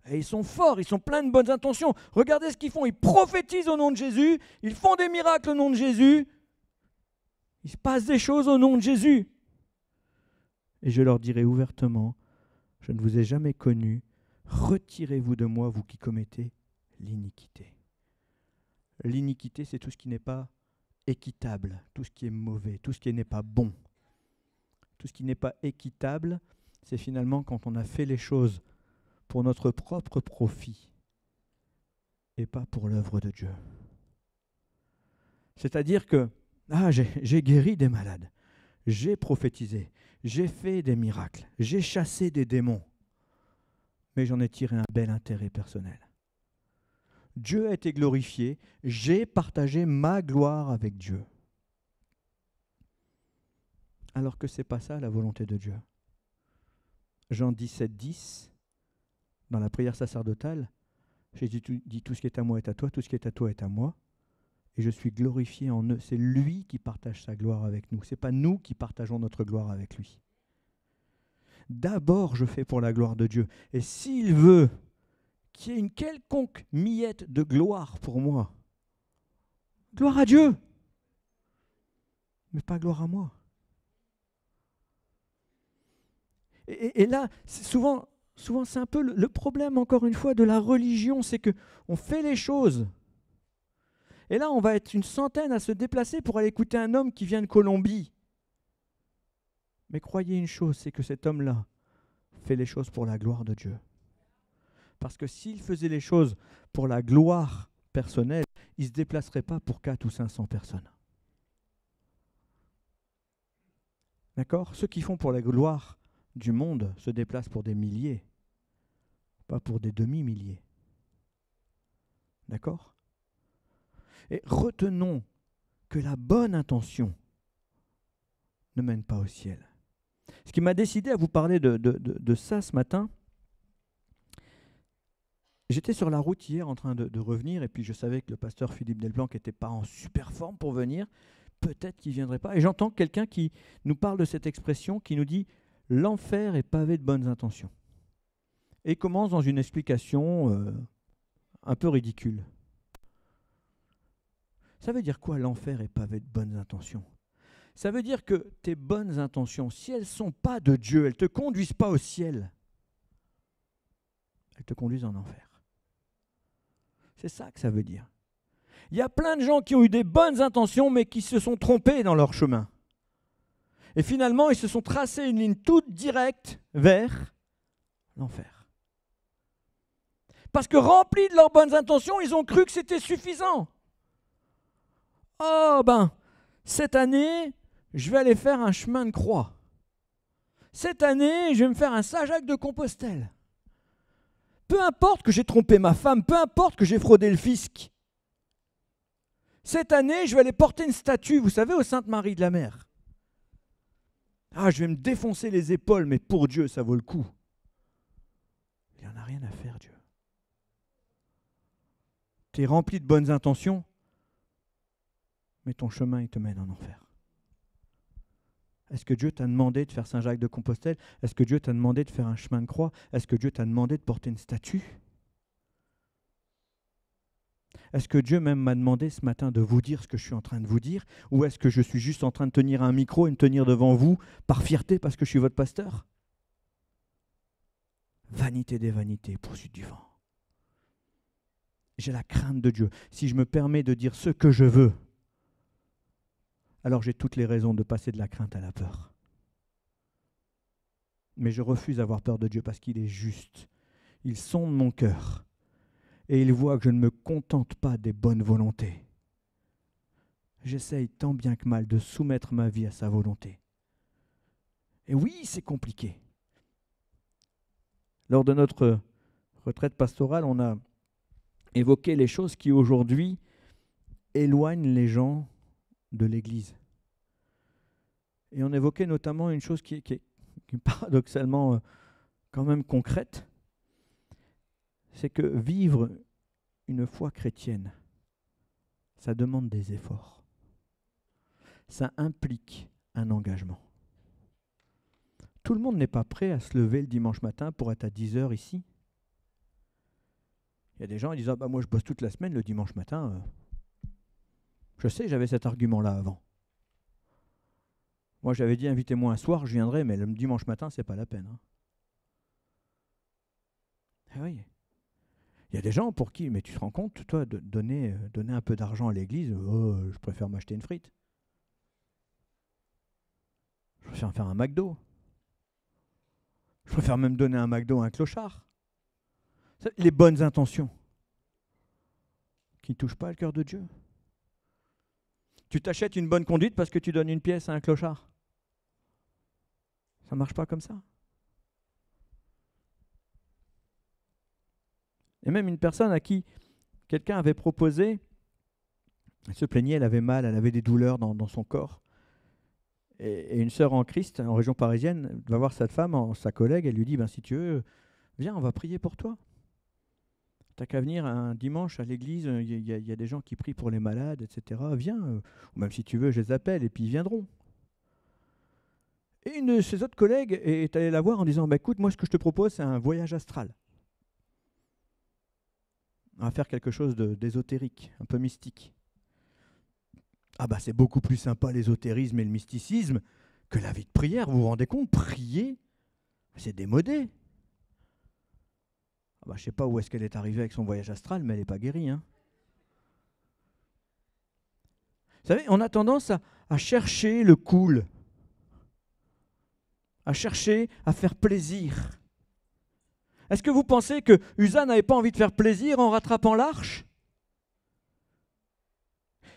Et ils sont forts, ils sont pleins de bonnes intentions. Regardez ce qu'ils font, ils prophétisent au nom de Jésus, ils font des miracles au nom de Jésus, il se passe des choses au nom de Jésus. Et je leur dirai ouvertement, je ne vous ai jamais connus, retirez-vous de moi, vous qui commettez l'iniquité. L'iniquité, c'est tout ce qui n'est pas équitable, tout ce qui est mauvais, tout ce qui n'est pas bon. Tout ce qui n'est pas équitable, c'est finalement quand on a fait les choses pour notre propre profit et pas pour l'œuvre de Dieu. C'est-à-dire que j'ai guéri des malades, j'ai prophétisé, j'ai fait des miracles, j'ai chassé des démons, mais j'en ai tiré un bel intérêt personnel. Dieu a été glorifié, j'ai partagé ma gloire avec Dieu. Alors que ce n'est pas ça la volonté de Dieu. Jean 17,10, dans la prière sacerdotale, Jésus dit « Tout ce qui est à moi est à toi, tout ce qui est à toi est à moi, et je suis glorifié en eux. » C'est lui qui partage sa gloire avec nous, ce n'est pas nous qui partageons notre gloire avec lui. D'abord, je fais pour la gloire de Dieu, et s'il veut qu'il y ait une quelconque miette de gloire pour moi, gloire à Dieu, mais pas gloire à moi. Et là, souvent c'est un peu le problème, encore une fois, de la religion, c'est qu'on fait les choses. Et là, on va être une centaine à se déplacer pour aller écouter un homme qui vient de Colombie. Mais croyez une chose, c'est que cet homme-là fait les choses pour la gloire de Dieu. Parce que s'il faisait les choses pour la gloire personnelle, il ne se déplacerait pas pour 400 ou 500 personnes. D'accord? Ceux qui font pour la gloire du monde se déplacent pour des milliers, pas pour des demi-milliers. D'accord? Et retenons que la bonne intention ne mène pas au ciel. Ce qui m'a décidé à vous parler de ça ce matin, j'étais sur la route hier en train de revenir, et puis je savais que le pasteur Philippe Delblanc n'était pas en super forme pour venir, peut-être qu'il ne viendrait pas, et j'entends quelqu'un qui nous parle de cette expression, qui nous dit « l'enfer est pavé de bonnes intentions ». Et il commence dans une explication un peu ridicule. Ça veut dire quoi, l'enfer est pavé de bonnes intentions? Ça veut dire que tes bonnes intentions, si elles ne sont pas de Dieu, elles ne te conduisent pas au ciel, elles te conduisent en enfer. C'est ça que ça veut dire. Il y a plein de gens qui ont eu des bonnes intentions, mais qui se sont trompés dans leur chemin. Et finalement, ils se sont tracés une ligne toute directe vers l'enfer. Parce que remplis de leurs bonnes intentions, ils ont cru que c'était suffisant. Oh cette année, je vais aller faire un chemin de croix. Cette année, je vais me faire un Saint-Jacques de Compostelle. Peu importe que j'ai trompé ma femme, peu importe que j'ai fraudé le fisc. Cette année, je vais aller porter une statue, vous savez, aux Sainte Marie de la Mer. Ah, je vais me défoncer les épaules, mais pour Dieu, ça vaut le coup. Il n'y en a rien à faire, Dieu. Tu es rempli de bonnes intentions, mais ton chemin, il te mène en enfer. Est-ce que Dieu t'a demandé de faire Saint-Jacques de Compostelle? Est-ce que Dieu t'a demandé de faire un chemin de croix? Est-ce que Dieu t'a demandé de porter une statue? Est-ce que Dieu même m'a demandé ce matin de vous dire ce que je suis en train de vous dire? Ou est-ce que je suis juste en train de tenir un micro et de tenir devant vous par fierté parce que je suis votre pasteur? Vanité des vanités, poursuite du vent. J'ai la crainte de Dieu. Si je me permets de dire ce que je veux, alors j'ai toutes les raisons de passer de la crainte à la peur. Mais je refuse d'avoir peur de Dieu parce qu'il est juste. Il sonde mon cœur et il voit que je ne me contente pas des bonnes volontés. J'essaye tant bien que mal de soumettre ma vie à sa volonté. Et oui, c'est compliqué. Lors de notre retraite pastorale, on a évoqué les choses qui aujourd'hui éloignent les gens de l'Église. Et on évoquait notamment une chose qui est paradoxalement quand même concrète, c'est que vivre une foi chrétienne, ça demande des efforts. Ça implique un engagement. Tout le monde n'est pas prêt à se lever le dimanche matin pour être à 10h ici. Il y a des gens qui disent « moi je bosse toute la semaine, le dimanche matin, je sais, j'avais cet argument-là avant. Moi j'avais dit invitez-moi un soir, je viendrai, mais le dimanche matin, c'est pas la peine. » Ah oui. Il y a des gens pour qui, mais tu te rends compte, toi, de donner un peu d'argent à l'église, je préfère m'acheter une frite. Je préfère faire un McDo. Je préfère même donner un McDo à un clochard. Les bonnes intentions qui ne touchent pas le cœur de Dieu. Tu t'achètes une bonne conduite parce que tu donnes une pièce à un clochard. Ça ne marche pas comme ça. Et même une personne à qui quelqu'un avait proposé, elle se plaignait, elle avait mal, elle avait des douleurs dans son corps. Et une sœur en Christ, en région parisienne, va voir cette femme, sa collègue, elle lui dit, si tu veux, viens, on va prier pour toi. T'as qu'à venir un dimanche à l'église, il y a des gens qui prient pour les malades, etc. Viens, ou même si tu veux, je les appelle, et puis ils viendront. Et une de ses autres collègues est allée la voir en disant, écoute, moi ce que je te propose, c'est un voyage astral. On va faire quelque chose d'ésotérique, un peu mystique. Ah c'est beaucoup plus sympa l'ésotérisme et le mysticisme que la vie de prière. Vous vous rendez compte, prier, c'est démodé. Je ne sais pas où est-ce qu'elle est arrivée avec son voyage astral, mais elle n'est pas guérie. Vous savez, on a tendance à chercher le cool, à chercher à faire plaisir. Est-ce que vous pensez que Usa n'avait pas envie de faire plaisir en rattrapant l'arche?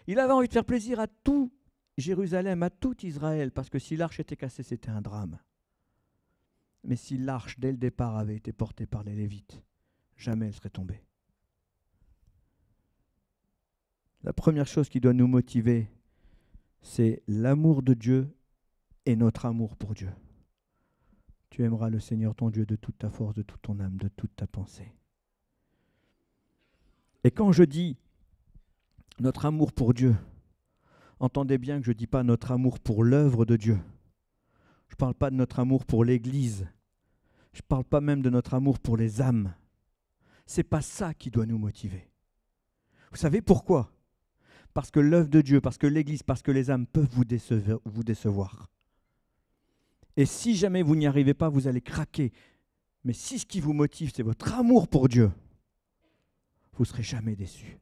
Il avait envie de faire plaisir à tout Jérusalem, à tout Israël, parce que si l'arche était cassée, c'était un drame. Mais si l'arche, dès le départ, avait été portée par les Lévites, jamais elle serait tombée. La première chose qui doit nous motiver, c'est l'amour de Dieu et notre amour pour Dieu. Tu aimeras le Seigneur ton Dieu de toute ta force, de toute ton âme, de toute ta pensée. Et quand je dis notre amour pour Dieu, entendez bien que je ne dis pas notre amour pour l'œuvre de Dieu. Je ne parle pas de notre amour pour l'Église. Je ne parle pas même de notre amour pour les âmes. Ce n'est pas ça qui doit nous motiver. Vous savez pourquoi? Parce que l'œuvre de Dieu, parce que l'Église, parce que les âmes peuvent vous décevoir. Et si jamais vous n'y arrivez pas, vous allez craquer. Mais si ce qui vous motive, c'est votre amour pour Dieu, vous ne serez jamais déçus.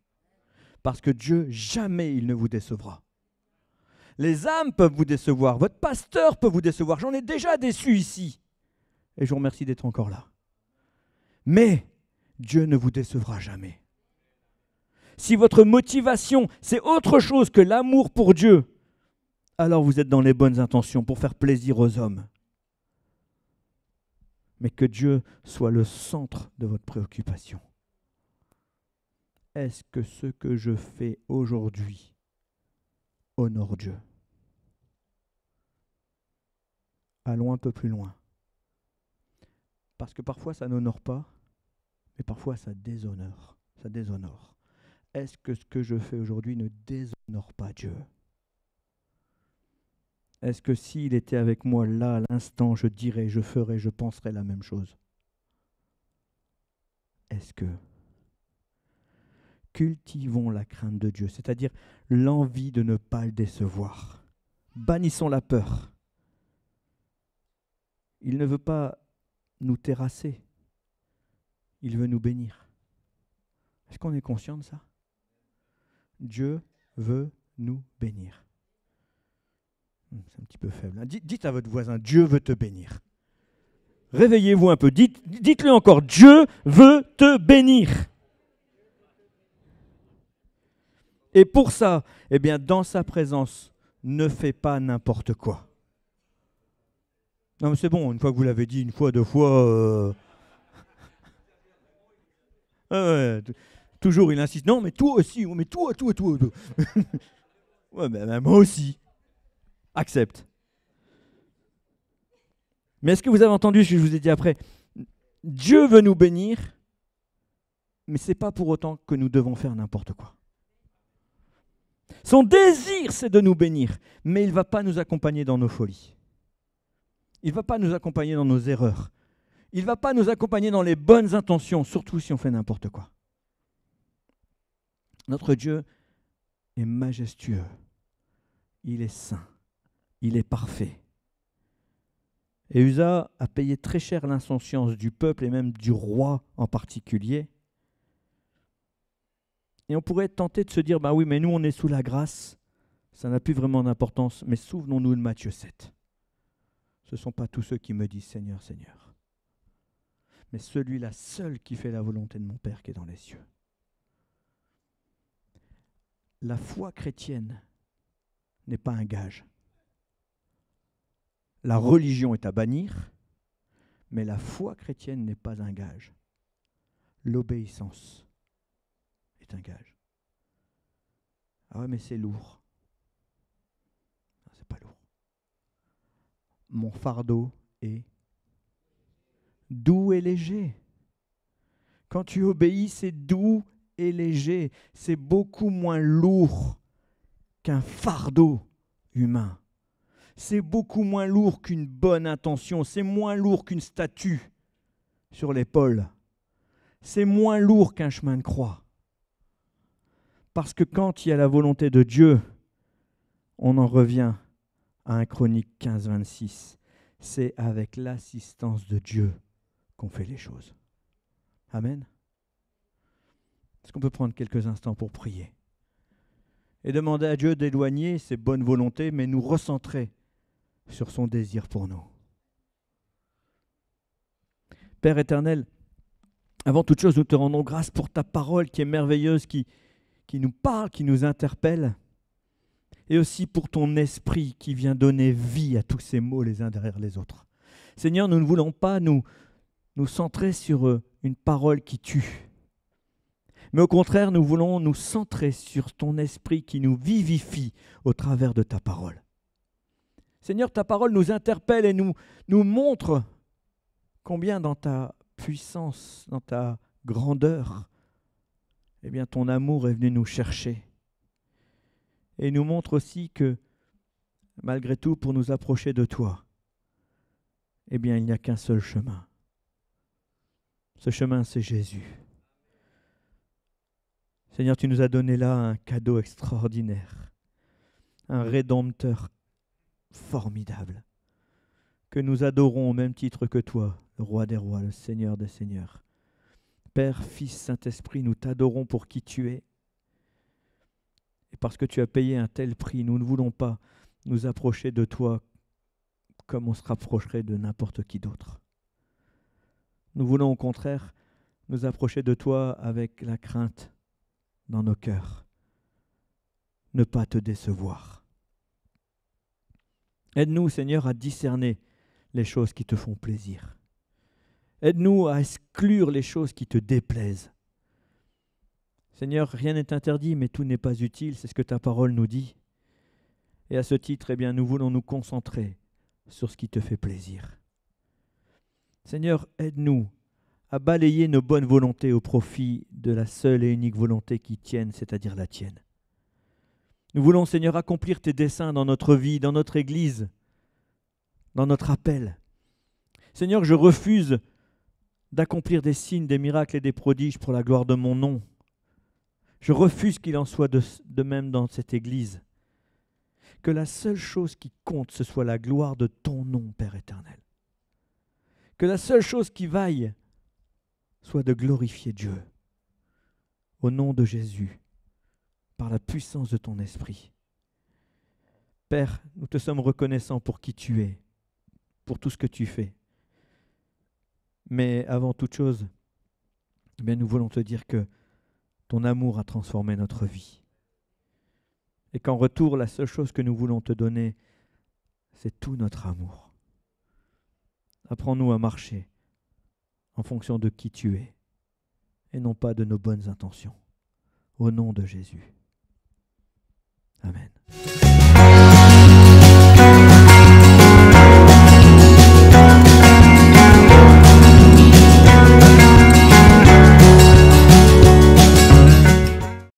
Parce que Dieu, jamais il ne vous décevra. Les âmes peuvent vous décevoir. Votre pasteur peut vous décevoir. J'en ai déjà déçu ici. Et je vous remercie d'être encore là. Mais Dieu ne vous décevra jamais. Si votre motivation, c'est autre chose que l'amour pour Dieu, alors vous êtes dans les bonnes intentions pour faire plaisir aux hommes. Mais que Dieu soit le centre de votre préoccupation. Est-ce que ce que je fais aujourd'hui honore Dieu? Allons un peu plus loin. Parce que parfois ça n'honore pas, mais parfois ça déshonore. Ça déshonore. Est-ce que ce que je fais aujourd'hui ne déshonore pas Dieu? Est-ce que s'il était avec moi là, à l'instant, je dirais, je ferais, je penserais la même chose? Est-ce que cultivons la crainte de Dieu, c'est-à-dire l'envie de ne pas le décevoir. Bannissons la peur. Il ne veut pas nous terrasser. Il veut nous bénir. Est-ce qu'on est conscient de ça? Dieu veut nous bénir. C'est un petit peu faible. Dites à votre voisin, Dieu veut te bénir. Réveillez-vous un peu. Dites-le encore, Dieu veut te bénir. Et pour ça, eh bien, dans sa présence, ne fais pas n'importe quoi. Non mais c'est bon, une fois que vous l'avez dit, une fois, deux fois... ouais, toujours il insiste, non mais toi aussi, mais toi. Ouais, mais moi aussi. Accepte. Mais est-ce que vous avez entendu ce que je vous ai dit après? Dieu veut nous bénir, mais ce n'est pas pour autant que nous devons faire n'importe quoi. Son désir, c'est de nous bénir, mais il ne va pas nous accompagner dans nos folies. Il ne va pas nous accompagner dans nos erreurs. Il ne va pas nous accompagner dans les bonnes intentions, surtout si on fait n'importe quoi. Notre Dieu est majestueux. Il est saint. Il est parfait. Et Uza a payé très cher l'insouciance du peuple et même du roi en particulier. Et on pourrait être tenté de se dire, bah oui, mais nous on est sous la grâce, ça n'a plus vraiment d'importance. Mais souvenons-nous de Matthieu 7. Ce ne sont pas tous ceux qui me disent Seigneur, Seigneur, mais celui-là seul qui fait la volonté de mon Père qui est dans les cieux. La foi chrétienne n'est pas un gage. La religion est à bannir, mais la foi chrétienne n'est pas un gage. L'obéissance est un gage. Ah ouais, mais c'est lourd. Non, c'est pas lourd. Mon fardeau est doux et léger. Quand tu obéis, c'est doux et léger. C'est beaucoup moins lourd qu'un fardeau humain. C'est beaucoup moins lourd qu'une bonne intention. C'est moins lourd qu'une statue sur l'épaule. C'est moins lourd qu'un chemin de croix. Parce que quand il y a la volonté de Dieu, on en revient à 1 Chronique 15, 26. C'est avec l'assistance de Dieu qu'on fait les choses. Amen. Est-ce qu'on peut prendre quelques instants pour prier et demander à Dieu d'éloigner ses bonnes volontés, mais nous recentrer sur son désir pour nous. Père éternel, avant toute chose, nous te rendons grâce pour ta parole qui est merveilleuse, qui nous parle, qui nous interpelle, et aussi pour ton esprit qui vient donner vie à tous ces mots les uns derrière les autres. Seigneur, nous ne voulons pas nous centrer sur une parole qui tue, mais au contraire, nous voulons nous centrer sur ton esprit qui nous vivifie au travers de ta parole. Seigneur, ta parole nous interpelle et nous montre combien dans ta puissance, dans ta grandeur, eh bien, ton amour est venu nous chercher. Et nous montre aussi que, malgré tout, pour nous approcher de toi, eh bien, il n'y a qu'un seul chemin. Ce chemin, c'est Jésus. Seigneur, tu nous as donné là un cadeau extraordinaire, un rédempteur formidable, que nous adorons au même titre que toi, le roi des rois, le Seigneur des seigneurs. Père, Fils, Saint-Esprit, nous t'adorons pour qui tu es. Et parce que tu as payé un tel prix, nous ne voulons pas nous approcher de toi comme on se rapprocherait de n'importe qui d'autre. Nous voulons au contraire nous approcher de toi avec la crainte dans nos cœurs, ne pas te décevoir. Aide-nous, Seigneur, à discerner les choses qui te font plaisir. Aide-nous à exclure les choses qui te déplaisent. Seigneur, rien n'est interdit, mais tout n'est pas utile, c'est ce que ta parole nous dit. Et à ce titre, eh bien, nous voulons nous concentrer sur ce qui te fait plaisir. Seigneur, aide-nous à balayer nos bonnes volontés au profit de la seule et unique volonté qui tienne, c'est-à-dire la tienne. Nous voulons, Seigneur, accomplir tes desseins dans notre vie, dans notre Église, dans notre appel. Seigneur, je refuse d'accomplir des signes, des miracles et des prodiges pour la gloire de mon nom. Je refuse qu'il en soit de même dans cette Église. Que la seule chose qui compte, ce soit la gloire de ton nom, Père éternel. Que la seule chose qui vaille soit de glorifier Dieu. Au nom de Jésus, par la puissance de ton esprit. Père, nous te sommes reconnaissants pour qui tu es, pour tout ce que tu fais. Mais avant toute chose, eh bien, nous voulons te dire que ton amour a transformé notre vie. Et qu'en retour, la seule chose que nous voulons te donner, c'est tout notre amour. Apprends-nous à marcher en fonction de qui tu es et non pas de nos bonnes intentions. Au nom de Jésus.